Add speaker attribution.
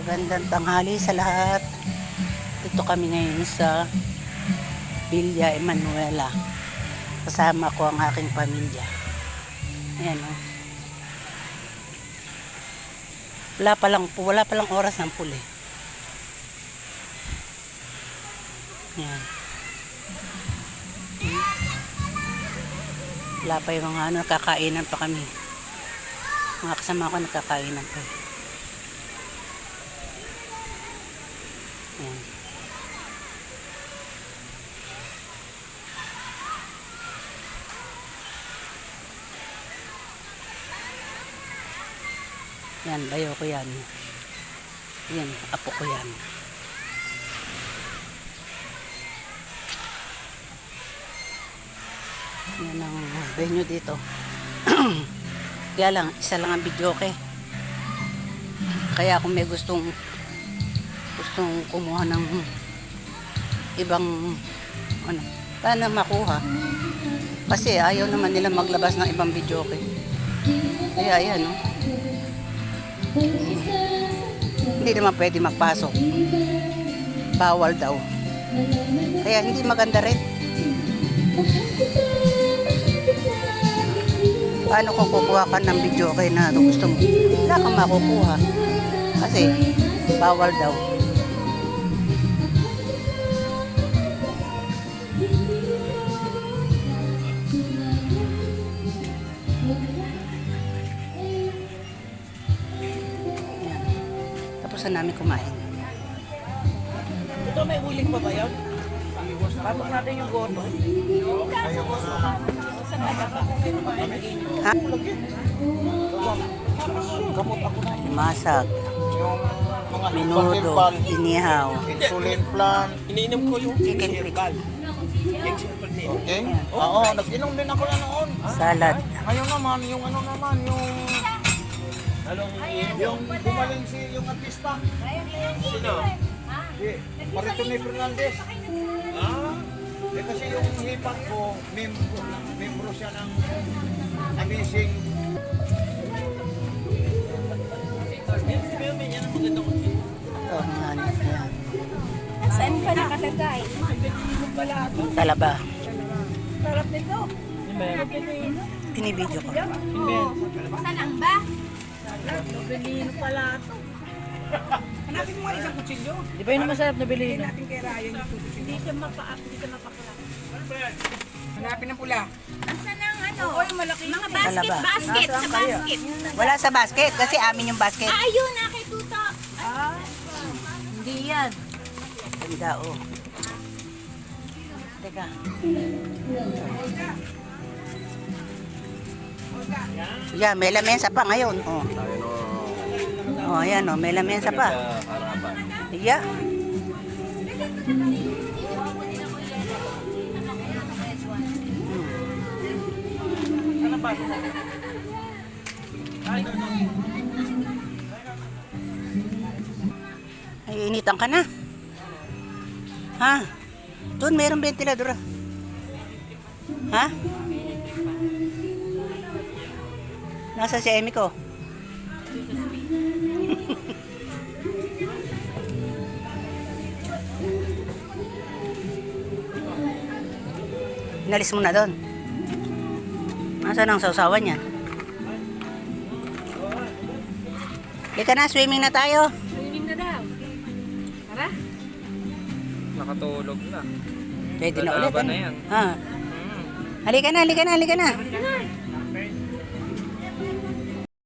Speaker 1: Magandang tanghali sa lahat. Dito kami ngayon sa Villa Emanuela. Kasama ko ang aking pamilya. Ayan o. Wala pa lang oras ng puli. Ayan. Wala pa yung mga nakakainan pa kami. Mga kasama ko nakakainan pa. Ayan. Yan, bayo ko yan. Yan, apo ko yan. Yan ang venue dito. Kaya lang, isa lang ang video okay. Kaya kung may gustong kumuha ng ibang sana makuha. Kasi ayaw naman nila maglabas ng ibang video okay. Kaya ayan, no? Hindi naman pwede magpasok. Bawal daw. Kaya hindi maganda rin. Paano kung kukuha ka ng video okay na gusto mo? Wala kang makukuha. Kasi bawal daw. Tapos na namin kumain.
Speaker 2: Ito may uling pa ba yun? Patok natin yung goto.
Speaker 1: Ha?
Speaker 2: Gamot ako na.
Speaker 1: Masag,
Speaker 2: Yung mga
Speaker 1: minudo, inihaw,
Speaker 2: insulin plan. Iniinom ko yung
Speaker 1: chicken feet,
Speaker 2: Okay? Oo, nag-inom din ako na noon.
Speaker 1: salad.
Speaker 2: Ngayon naman, yung ano naman, yung gumaling yung artista. Sino? Si Maritone Fernandez. Eh kasi yung hipag ko, membro siya ng amazing.
Speaker 1: Oh, yan.
Speaker 3: Saan pa nakalagay?
Speaker 1: Talaba.
Speaker 3: Sarap nito.
Speaker 1: Pinibidyo ko.
Speaker 3: Saan ba?
Speaker 2: Bilino pala ito. Hanapin mo nga isang kutsilyo.
Speaker 4: Di ba yun ang masarap na bilhin?
Speaker 2: Natin kay Ryan yung kutsilyo.
Speaker 3: Hindi siya mapakala.
Speaker 2: Hanapin ng pula.
Speaker 3: Nasaan ang ano? Mga
Speaker 1: Talaba.
Speaker 3: basket. Sa basket.
Speaker 1: Wala sa basket kasi amin yung basket.
Speaker 3: Ah, ayun, kay Tuto.
Speaker 4: Hindi yan.
Speaker 1: Ganda, oh. Teka. Yan, may lamesa pa ngayon. Oh. Oh, ayan, oh, may lamesa pa. Yeah. Ay, initan ka na. Ha? Doon mayroong ventilador. Ha? Nasa si Amy ko. Inalis mo na doon. Nasaan ang sausawan niya? Lika na, swimming na tayo.
Speaker 3: Swimming na daw. Tara.
Speaker 4: Nakatulog na.
Speaker 1: Pwede na ulit.
Speaker 4: Lalaban
Speaker 1: Ano?
Speaker 4: na yan.
Speaker 1: Ha. Halika na, halika na, halika na.
Speaker 3: Tara.